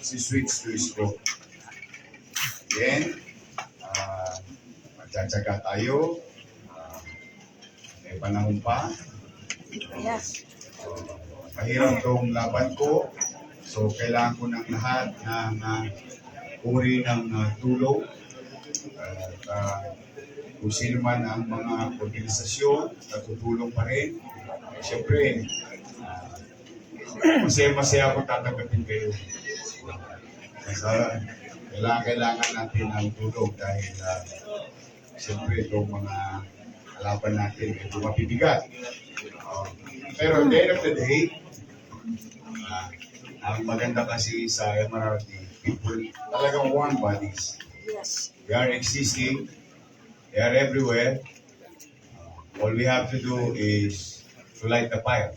switch to ISKO. Then, magtsatsaga tayo. May panahon pa. Yes. Mahirap tong laban ko. So, kailangan ko ng lahat ng uri ng tulong. Kung sino man ang mga organisasyon, natutulong pa rin. Siyempre, masaya-masaya ako tatanggapin kayo. Kailangan natin ang tulong dahil siyempre itong mga laban natin ito mapibigat. Pero at the end of the day, ang maganda kasi sa MRRD, people talagang warm bodies. Yes. They are existing. They are everywhere. All we have to do is to light the fire.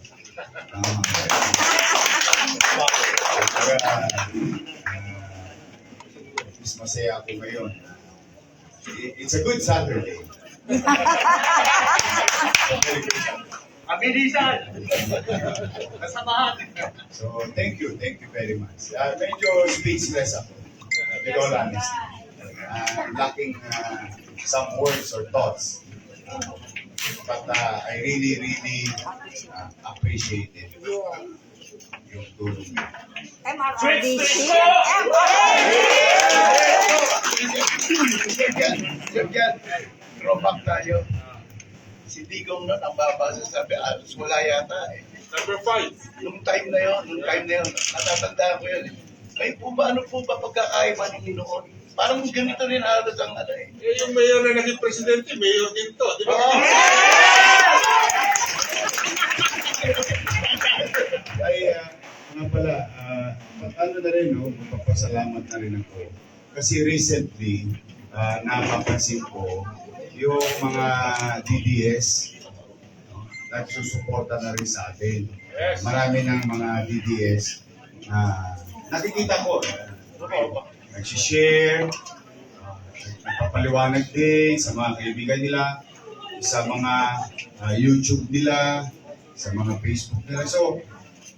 Mas masaya ako ngayon. It's a good Saturday. Abilisan! Kasamahan! So, thank you very much. Medyo speechless ako, with all honesty. Lacking some words or thoughts. But I really appreciate it. Yung tulong niyo. MRRD-NECC. Yan, throwback tayo. Si Digong nun, ang babasa sabi, wala yata eh. Number 5. Nung time na yun, natatandaan ko yun. Ay po ba, ano po ba pagkakaiba ninyo noon? Parang ganito rin halos ang ano eh. Eh, yung mayor na naging presidente, mayor din to. Di ba? Oo. Ay, nga pala, ano na rin, no, magpapasalamat na rin ako. Kasi recently, napapansin ko, yung mga DDS, nagsusuporta na rin sa atin. Marami ng mga DDS na nakikita ko, nagsishare, nagpapaliwanag din sa mga kaibigan nila, sa mga YouTube nila, sa mga Facebook nila. So,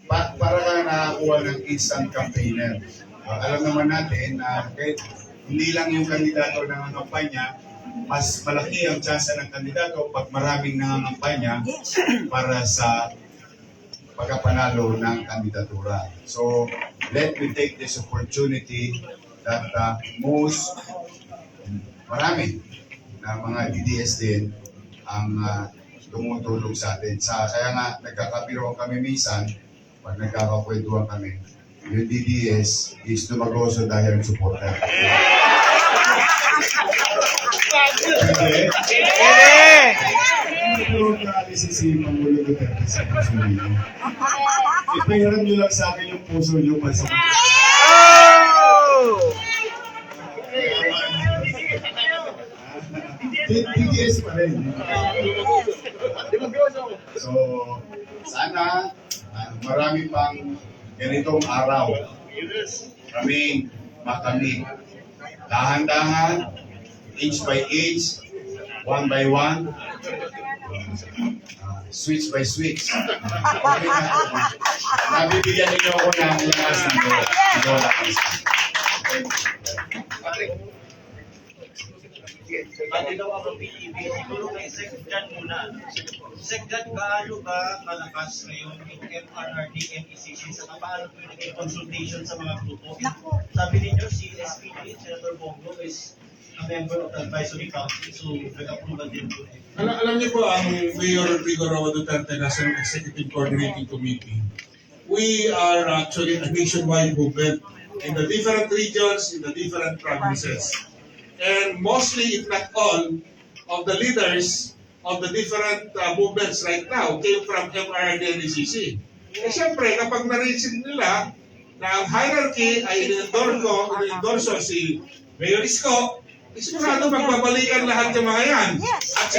para ka nakakuha ng instant campaigner. Alam naman natin na kahit hindi lang yung kandidato ng kampanya, mas malaki ang tsansa ng kandidato pag maraming nangangampanya para sa pagkapanalo ng kandidatura. So, let me take this opportunity that marami na mga DDS din ang tumutulong sa atin. Kaya nga, nagkakabiro kami minsan, pag nagkakakwentuhan kami, yung DDS is tumagoso dahil ang supporter. Ito naalis si Pangulo Duterte sa puso niyo. Ipahiram niyo lang sa akin yung puso niyo para sa DDS pa rin. So, sana marami pang ganitong araw. Kami makamit. Dahan-dahan, inch by inch, one by one, switch by switch. Okay na. Nabibigyan niyo ako ng lakas ng dola. Pati daw ako PTV, siguro kay Secdan muna. Secdan, gaano ba malakas ngayon yung MRRD-NECC sa paano po yung naging consultation sa mga grupo? Sabi ninyo, si SPD, Senator Bongo, is a member of the advisory council, so nag-approval din po. Alam niyo po, ang Mayor Figueroa Duterte National Executive Coordinating Committee, we are actually a nationwide movement in the different regions, in the different provinces. And mostly, if not all, of the leaders of the different movements right now came from MRRD-NECC. Eh siyempre, kapag na-reach nila na ang hierarchy ay in-endorso si Mayor ISKO, sigurado magbabalikan lahat yung mga yan. At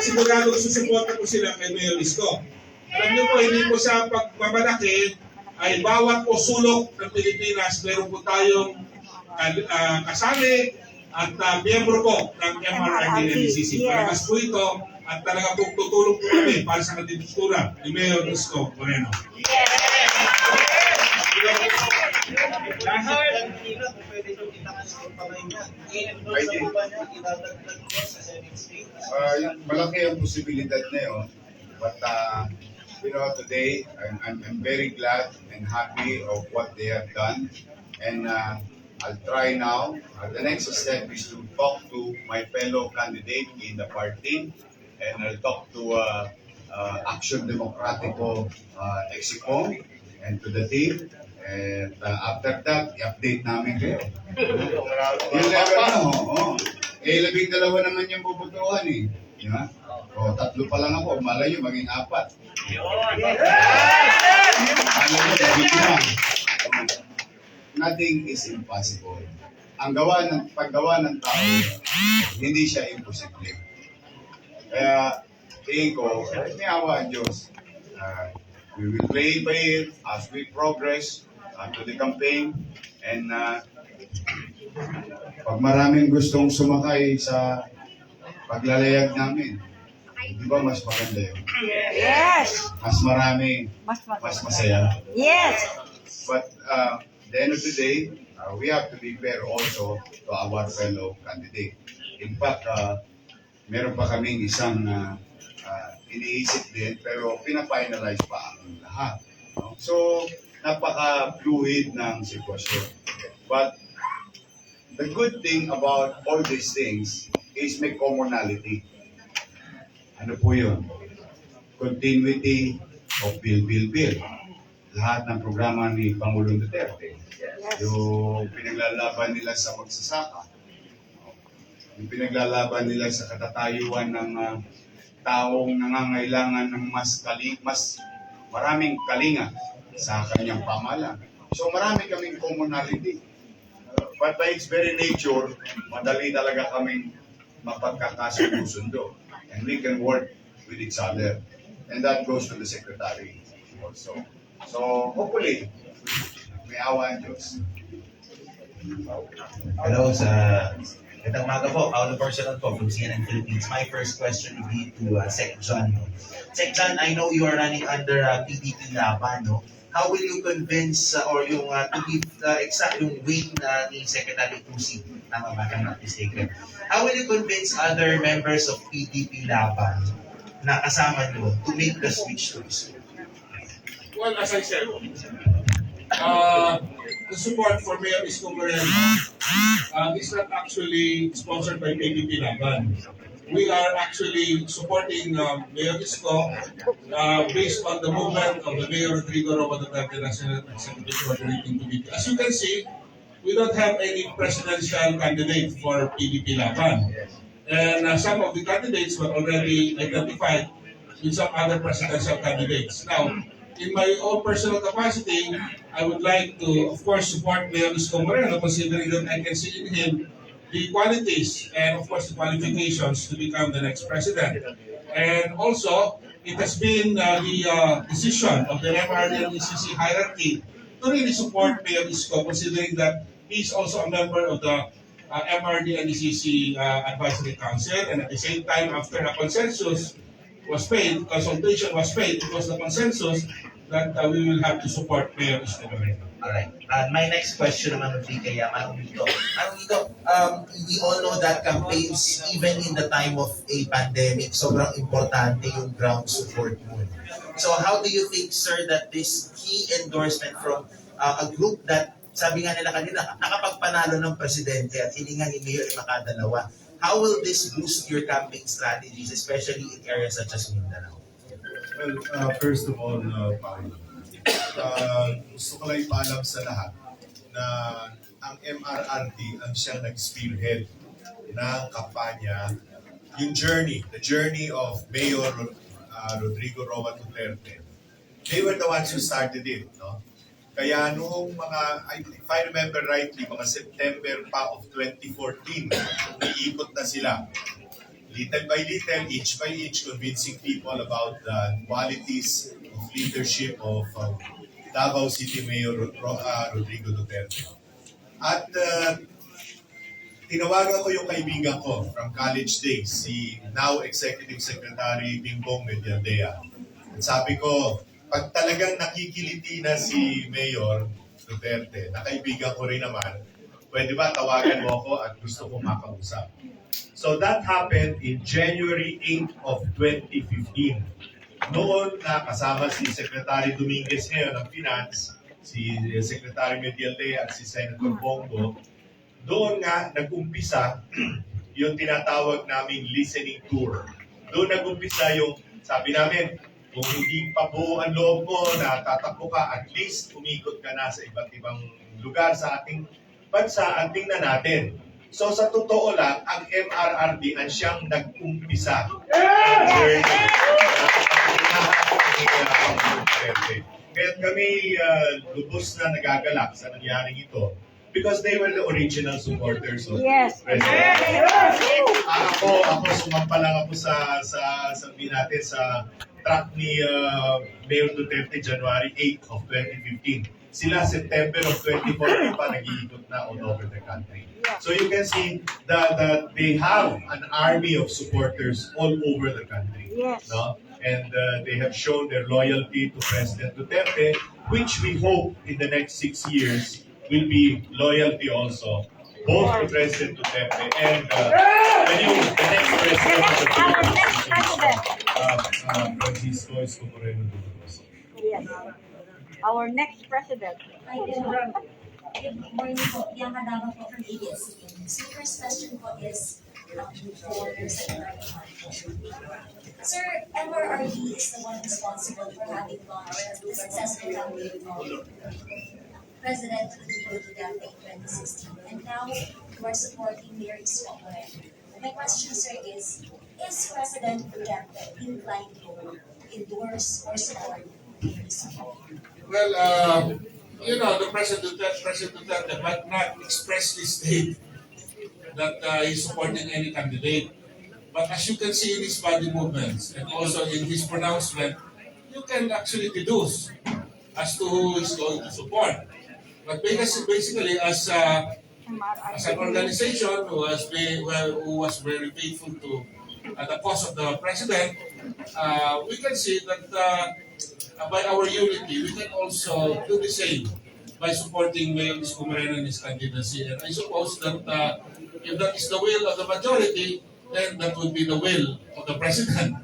sigurado susuporta ko sila kay Mayor ISKO. Alam niyo po, hindi po sa pagmamalaki ay bawat sulok ng Pilipinas, meron po tayong kasali at miyembro po ng MRRD-NECC. Palakas po ito at talaga po tutulong po kami para sa kandidatura ni Mayor ISKO Moreno. Second nila, kung pwede nyo itakas yung kamay niya. I-endorse Pwede. mo ba niya, idadagdag niya sa Senate state? Malaki ang posibilidad na yun. But, today, I'm very glad and happy of what they have done. And I'll try now. The next step is to talk to my fellow candidate in the party. And I'll talk to Action Democratico ISKO and to the team. And after that, i-update namin kayo. You never know. Oh. Labing dalawa naman yung bubutuhan eh. Di ba? O, 3 pa lang ako. Malay nyo, maging 4. Malay nyo, maging 5. Nothing is impossible. Ang paggawa ng tao, hindi siya imposible. Kaya, tingin ko, may awa ang Diyos. We will play by ear as we progress to the campaign. And pag maraming gustong sumakay sa paglalayag namin, di ba mas maganda yun? Yes. Mas marami, Mas mas masaya. Yes. But the end of the day, we have to be fair also to our fellow candidate. In fact, meron pa kaming isang iniisip din, pero pina-finalize pa ang lahat. No? So, napaka-fluid ng sitwasyon. But the good thing about all these things is may commonality. Ano po yun? Continuity of bill. Lahat ng programa ni Pangulong Duterte. Yes. Yung pinaglalaban nila sa magsasaka. Yung pinaglalaban nila sa katatayuan ng taong nangangailangan ng mas maraming kalinga sa kanyang pamahalaan. So marami kaming commonality. But by its very nature, madali talaga kaming mapagkakasundo. And we can work with each other. And that goes to the secretary also. So hopefully, may awa ang Diyos. Hello, Magandang umaga po, Paolo Porcelon po from CNN Philippines. My first question would be to Sec John. Sec John, I know you are running under PDP Laban, no? How will you convince or yung to give exact yung wing ni Secretary Tusi, tama ba, I'm not mistaken? How will you convince other members of PDP Laban na kasama nyo to make the switch to ISKO? Well, as I said, the support for Mayor ISKO Moreno is not actually sponsored by PDP Laban. We are actually supporting Mayor ISKO based on the movement of the Mayor Rodrigo Roa Duterte National Executive Coordinating Committee. As you can see, we don't have any presidential candidate for PDP Laban. And some of the candidates were already identified with some other presidential candidates. Now, in my own personal capacity, I would like to, of course, support Mayor ISKO Moreno, considering that I can see in him the qualities and, of course, the qualifications to become the next president. And also, it has been the decision of the MRRD-NECC hierarchy to really support Mayor ISKO, considering that he's also a member of the MRRD-NECC Advisory Council, and at the same time, after a consultation was paid, it was the consensus that we will have to support Mayor ISKO Moreno. Alright. My next question naman would be kay Manong Ito. Manong Ito, we all know that campaigns, even in the time of a pandemic, sobrang importante yung ground support mo. So how do you think, sir, that this key endorsement from a group that, sabi nga nila kanina, nakapagpanalo ng presidente at hininga ni Mayor ay makadalawa, how will this boost your campaign strategies, especially in areas such as Mindanao? Well, first of all, Paolo, gusto ko lang ipaalam sa lahat na ang MRRD ang siyang nag-spearhead ng kampanya, yung the journey of Mayor Rodrigo Roa Duterte. They were the ones who started it, no? Kaya noong if I remember rightly, mga September pa of 2014, iikot na sila. Little by little, inch by inch, convincing people about the qualities of leadership of Davao City Mayor Rodrigo Duterte. At tinawagan ko yung kaibigan ko from college days, si now Executive Secretary Bingbong Medialdea. At sabi ko, pag talagang nakikiliti na si Mayor Duterte, na kaibigan ko rin naman, pwede ba tawagan mo ako at gusto ko makausap. So that happened in January 8 of 2015. Noon na kasama si Secretary Dominguez ngayon ng Finance, si Secretary Medialde at si Senator Bongo, doon nga nag-umpisa yung tinatawag naming listening tour. Doon nag-umpisa yung sabi namin, kung hindi pa buo ang loob mo na tatakbo ka, at least umikot ka na sa iba't ibang lugar sa ating bansa at tingnan natin. So sa totoo lang, ang MRRD ang siyang nag-umpisa. Kaya kami lubos na nagagalak sa nangyaring ito because they were the original supporters of Yes. President. Ako sumampa lang ako sa sabihin natin sa track ni Mayor Duterte January 8 of 2015. Sila September of 2014 pa nag-iikot na all over the country. So you can see that they have an army of supporters all over the country. Yes. No? And they have shown their loyalty to President Duterte, which we hope in the next 6 years will be loyalty also, both to President Duterte and the next president of the Philippines, ISKO Moreno. Yes. Our next president. Good morning po. Bianca Dava po from ABS-CBN. So first question po is for Secretary Juan. Sir, MRRD is the one responsible for having launched the successful campaign of President Rodrigo Duterte in 2016. And now you are supporting Mayor ISKO Moreno. My question, sir, is President Duterte inclined to endorse or support Mayor ISKO? Well, the President Duterte might not expressly state that he's supporting any candidate. But as you can see in his body movements and also in his pronouncement, you can actually deduce as to who is going to support. But basically, as an organization who was very faithful to the cause of the president, we can see that by our unity, we can also do the same by supporting Mayor ISKO Moreno in his candidacy. And I suppose that if that is the will of the majority, then that would be the will of the president.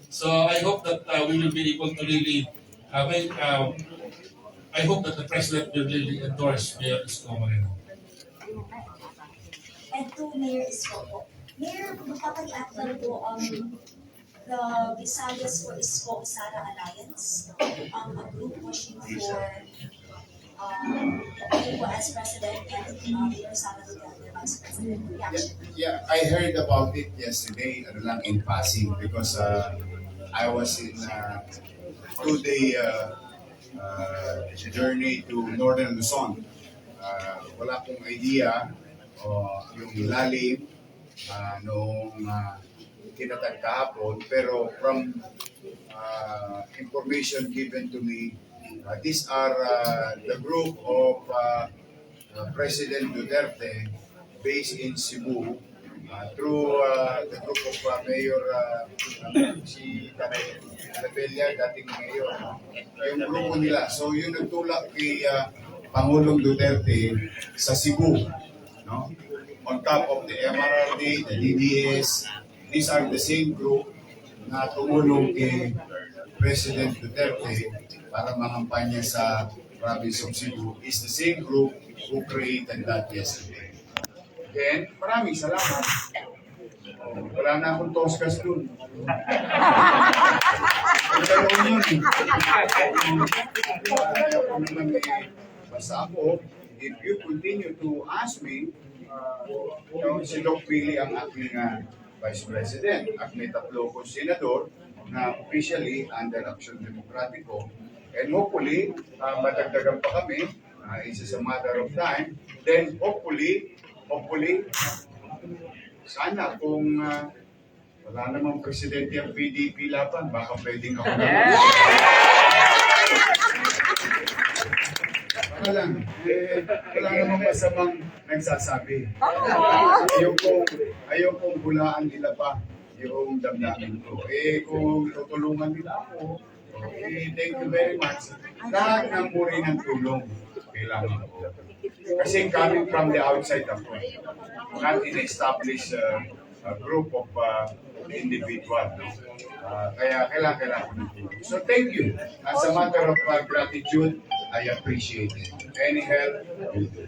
So I hope that we will be able to really I hope that the president will really endorse Mayor ISKO Moreno. And to Mayor ISKO po, Mayor, magpapag-act lang po the Visayas for ISKO Sara Alliance, a group pushing for Redwan as president and Mayor Sara Duterte vice president. Reaction. Yeah, I heard about it yesterday, in passing, because I was in a 2-day journey to Northern Luzon. Wala akong idea yung lalim noong kinatag kahapon, pero from information given to me, these are the group of President Duterte based in Cebu through the group of Mayor si Tabella, dating mayor, yung grupo nila. So yun nagtulak kay Pangulong Duterte sa Cebu, no? On top of the MRRD, the DDS, these are the same group na tumulong kay President Duterte para mangampanya sa province of Cebu is the same group who created that yesterday. Again, maraming salamat. Wala na akong toskas dun. Pagkaroon yun eh. Basta ako, if you continue to ask me, si Doc Pili ang aking Vice President at may 3 kong senador na officially under Action Democratico. And hopefully, matagdagan pa kami, it's just a matter of time. Then hopefully, sana kung wala namang presidente ang PDP laban, baka pwedeng ako na. Wala namang masamang nagsasabi. Ayaw kong hulaan nila pa yung damdamin ko. Kung tutulungan nila ako, thank you very much. Lahat ng muri ng tulong. Okay? kailangan ko. Kasi coming from the outside ako, not in established group of individual. No? Kaya kailangan ko ng tulong. So thank you. As a matter of gratitude, I appreciate it. Any help, will do.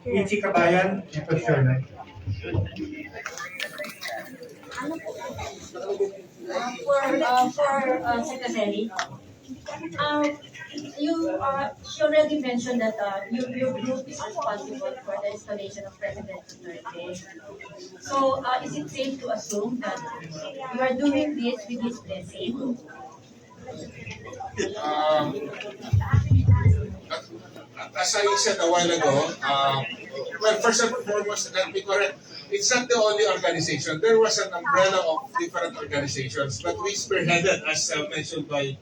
Ichi Kabayan, may question na. For Secretary, she already mentioned that your group is responsible for the installation of President Duterte. So, is it safe to assume that you are doing this with his blessing? As I said a while ago, well, first and foremost, let me correct, it's not the only organization. There was an umbrella of different organizations, but we spearheaded, as mentioned by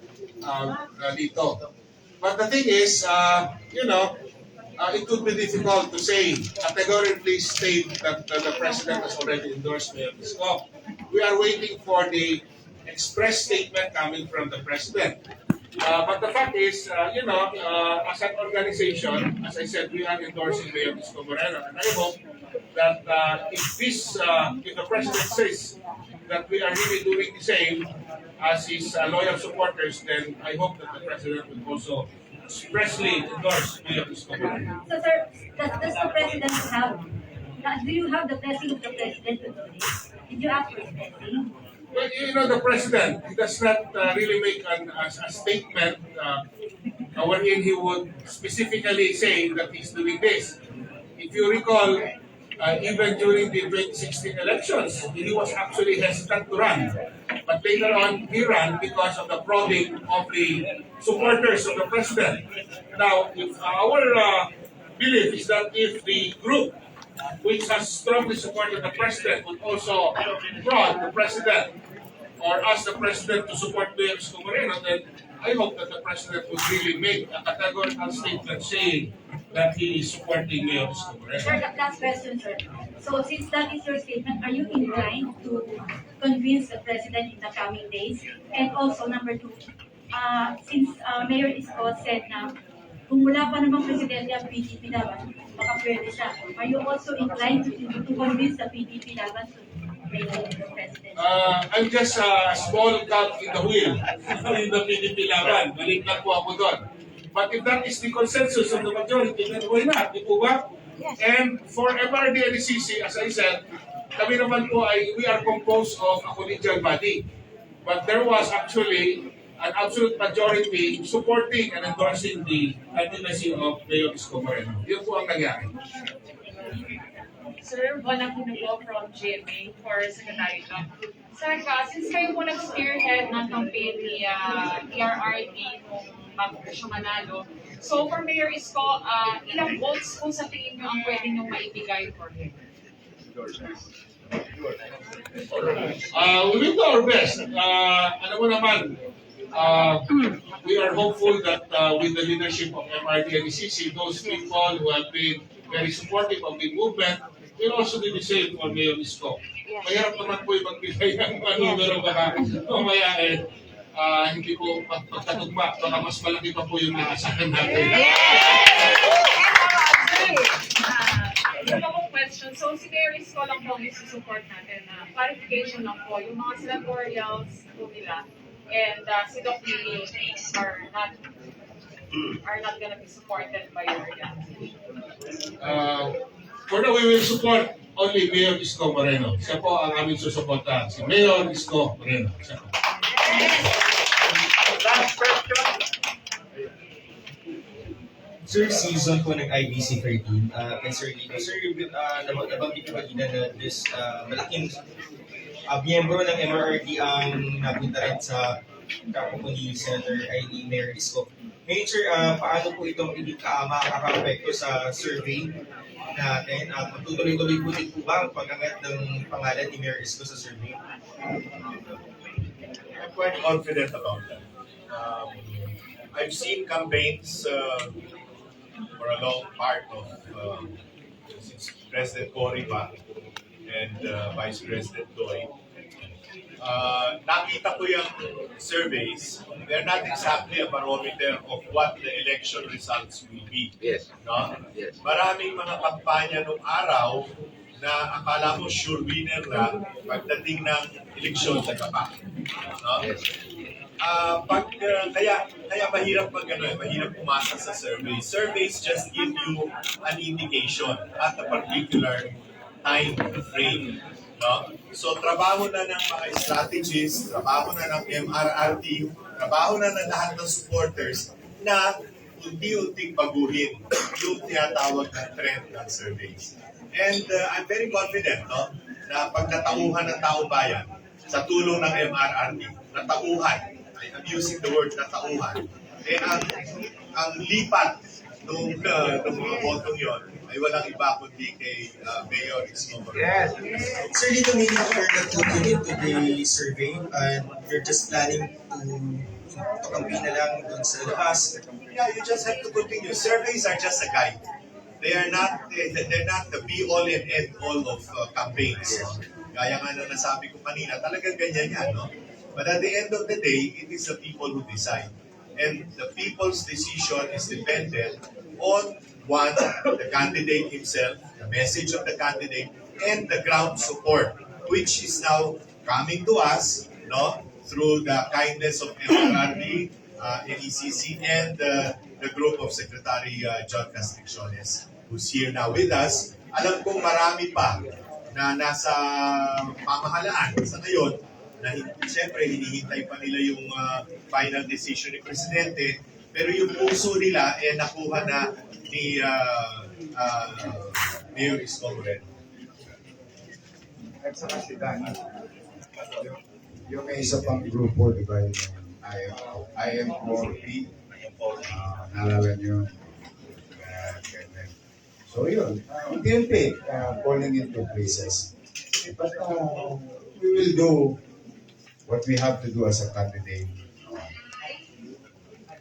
Lito. But the thing is, it would be difficult to say, categorically state that the President has already endorsed Mayor ISKO. We are waiting for the express statement coming from the President. But the fact is, as an organization, as I said, we are endorsing Mayor ISKO Moreno, and I hope that if the President says that we are really doing the same as his loyal supporters, then I hope that the President will also expressly endorse Mayor ISKO Moreno. So, sir, does the President have, do you have the blessing of the President to do this? Did you ask for his blessing? Well, the President, he does not really make a statement wherein he would specifically say that he's doing this. If you recall, even during the 2016 elections, he was actually hesitant to run. But later on, he ran because of the probing of the supporters of the President. Now, if our belief is that if the group which has strongly supported the President would also prod the President or ask the President to support Mayor ISKO Moreno, then I hope that the President would really make a categorical statement saying that he is supporting Mayor ISKO Moreno. Sir, last question, sir. So, since that is your statement, are you inclined to convince the President in the coming days? And also, number two, since Mayor ISKO said na kung wala pa namang presidente ang PDP laban, baka pwede siya. Are you also inclined to convince the PDP laban to make the president? I'm just a small cog in the wheel in the PDP laban. Balik lang po ako doon. But if that is the consensus of the majority, then why not? Di po ba? And for MRRD-NECC, as I said, kami naman po we are composed of a collegial body. But there was actually an absolute majority supporting and endorsing the candidacy of Mayor ISKO Moreno. Yun po ang nangyari. Sir, Bona Punugo from GMA for Secretary John. Sir, since kayo po nag-spearhead ng campaign ni MRRD nung bago siya manalo, so for Mayor ISKO, ilang votes po sa tingin nyo ang pwede nyo maibigay for him? We will do our best. Alam mo naman, we are hopeful that with the leadership of MRRD-NECC, those people who have been very supportive of the movement will also do the same for Mayor ISKO. Mahirap naman po yung magbigay ng numero, baka mamaya hindi po magkatugma, baka mas malaki pa po yung nakasahan natin. Ito pong question. So, si Mayor ISKO lang po yung support natin. Clarification lang po, yung mga senatorials po nila and si Doc Lee are not gonna be supported by your organization. For now, we will support only Mayor ISKO Moreno. Siya po ang aming susuportahan. Si Mayor ISKO Moreno. Siya po. Last question. Sir, season po ng IBC 13, kay Sir Lito. Sir, nabanggit ko kanina na this malaking miyembro ng MRRD ang napunta rin sa kampo ni Senator ni Mayor ISKO. Ngayon, sir, paano po ito makaka-apekto sa survey natin? Magtutuloy-tuloy po din po ba ang pag-angat ng pangalan ni Mayor ISKO sa survey? I'm quite confident about that. I've seen campaigns for a long part of since President Cory and Vice President Doy. nakita ko yung surveys, they're not exactly a barometer of what the election results will be. Yes. No? Yes. Maraming mga kampanya nung araw na akala mo sure winner na pagdating ng eleksyon sa Kapak. No? Yes. Kaya mahirap mahirap umasa sa surveys. Surveys just give you an indication at a particular time frame. No? So trabaho na ng mga strategists, trabaho na ng MRRD, trabaho na ng lahat ng supporters na unti-unting baguhin yung tinatawag na trend ng surveys. And I'm very confident na pag natauhan ng taong bayan sa tulong ng MRRD, natauhan, I'm using the word natauhan, ang lipat nung mga botong yon ay walang iba kundi kay Mayor ISKO Moreno. Yes. Sir, dito meaning you're not looking into the survey and you're just planning to campaign na lang doon sa labas. Yeah, you just have to continue. Surveys are just a guide. They're not the be all and end all of campaigns. Gaya nga na nasabi ko kanina, talagang ganyan yan, no? But at the end of the day, it is the people who decide. And the people's decision is dependent on one, the candidate himself, the message of the candidate, and the ground support, which is now coming to us, through the kindness of MRRD, NECC, and the group of Secretary John Castricciones, who's here now with us. Alam kong marami pa na nasa pamahalaan sa ngayon na siyempre hinihintay pa nila yung final decision ni Presidente, pero yung puso nila nakuha na ni Mayor ISKO Moreno. At saka si Danny, yung may isa pang grupo, di ba, yung IM4P, naalala nyo. So yun, unti-unti, falling into places. But we will do what we have to do as a candidate.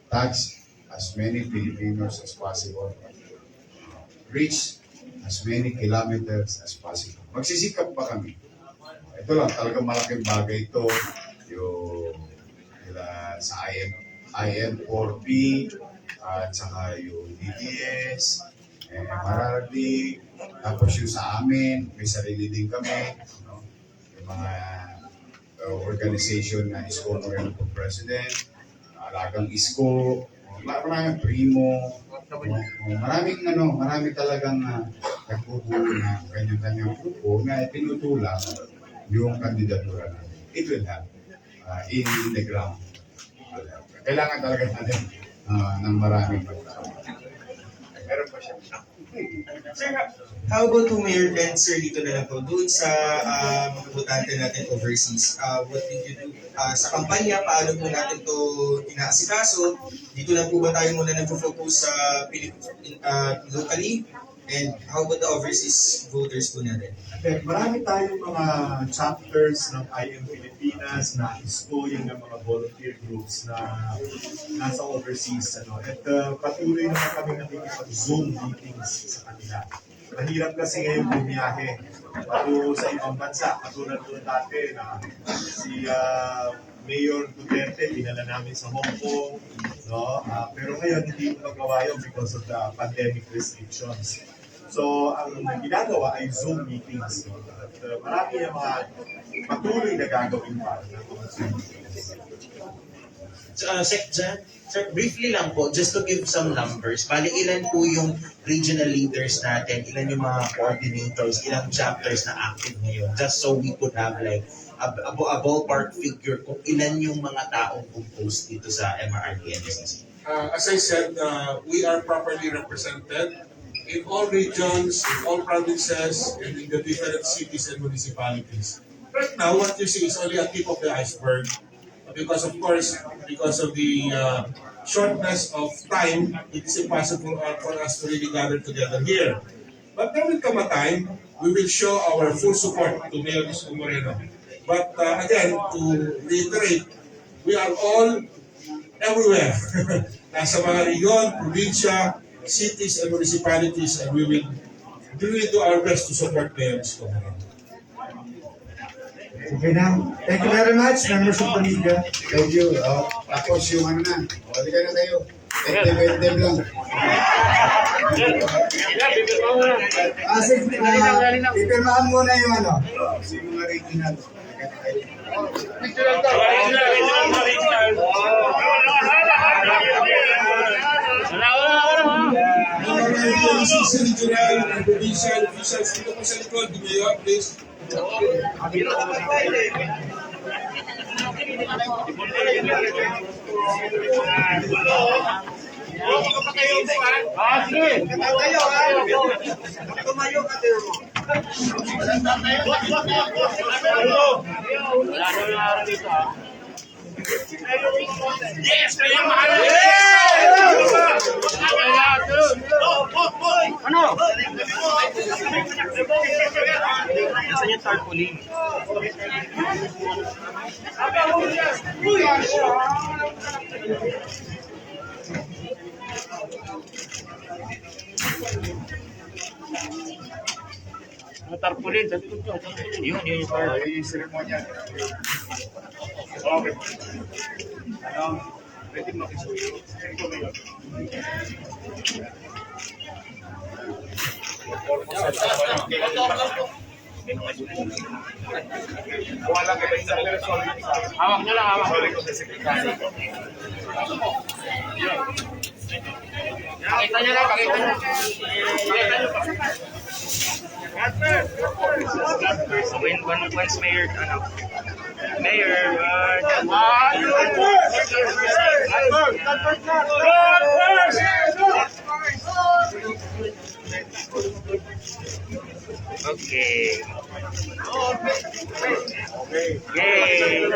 Touch as many Filipinos as possible. Reach as many kilometers as possible. Magsisikap pa kami. Ito lang, talagang malaking bagay ito. Yung sa IM4P, at saka yung DDS, MRRD, tapos yung sa amin, may sarili din kami. Yung mga organization na ISKO Moreno for President, Alagang ISKO, maraming primo, maraming talagang nagpupuno na kanyang-kanyang grupo na tinutulak yung kandidatura natin. It will help in the ground. Kailangan talaga natin ng maraming pagkakataon. Meron pa siya. Sir, how about to Mayor Ben, sir, dito na lang po, doon sa mga botante natin overseas, what did you do? Sa kampanya, paano po natin to inaasikaso? Dito lang po ba tayo muna nag-focus sa locally? And how about the overseas voters po natin? Marami tayong mga chapters ng IM Pilipinas na ISKO, yung mga volunteer groups na nasa overseas. At patuloy naman kami nakikipag-Zoom meetings sa kanila. Mahirap kasi ngayon bumiyahe patungo sa ibang bansa. Katulad doon dati na si Mayor Duterte, dinala namin sa Hong Kong. Pero ngayon hindi mo magawa yun because of the pandemic restrictions. So, ang ginagawa ay Zoom meetings. At marami yung mga patuloy na gagawin pa ng mga Zoom meetings. Sec Jan, sir, briefly lang po, just to give some numbers, bali ilan po yung regional leaders natin, ilan yung mga coordinators, ilang chapters na active ngayon, just so we could have like a ballpark figure kung ilan yung mga taong composed dito sa MRRD-NECC. As I said, we are properly represented in all regions, in all provinces, and in the different cities and municipalities. Right now, what you see is only a tip of the iceberg. Because of course, because of the shortness of time, it is impossible for us to really gather together here. But there will come a time, we will show our full support to Mayor ISKO Moreno. But again, to reiterate, we are all everywhere. Nasa mga region, probinsya, cities and municipalities, and we will do our best to support Mayor ISKO Moreno. Okay na. Thank you very much, members of the media. Thank you. Tapos yung ano na, wali ka na tayo. Tendem lang. Sige, ipirmahan muna yung ano. Si mga regional. Assistant Regional and Provincial Officials dito po sa likod. Mayor, please. Yes, kaya mahal! Ano? Nasaan yung tarpaulin? Tarpaulin, sabi ko ito. Yun yung tarpaulin. Yun yung seremonya. Okay. Ano? Pwede makisuyo. Wala ka ba isang person? Hawak nyo lang, hawak. Sorry ko sa sekretary. Pakita nyo lang, pakita nyo. Pakita nyo. Once mayor, ano? Mayor, okay. Yay!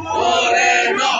Moreno!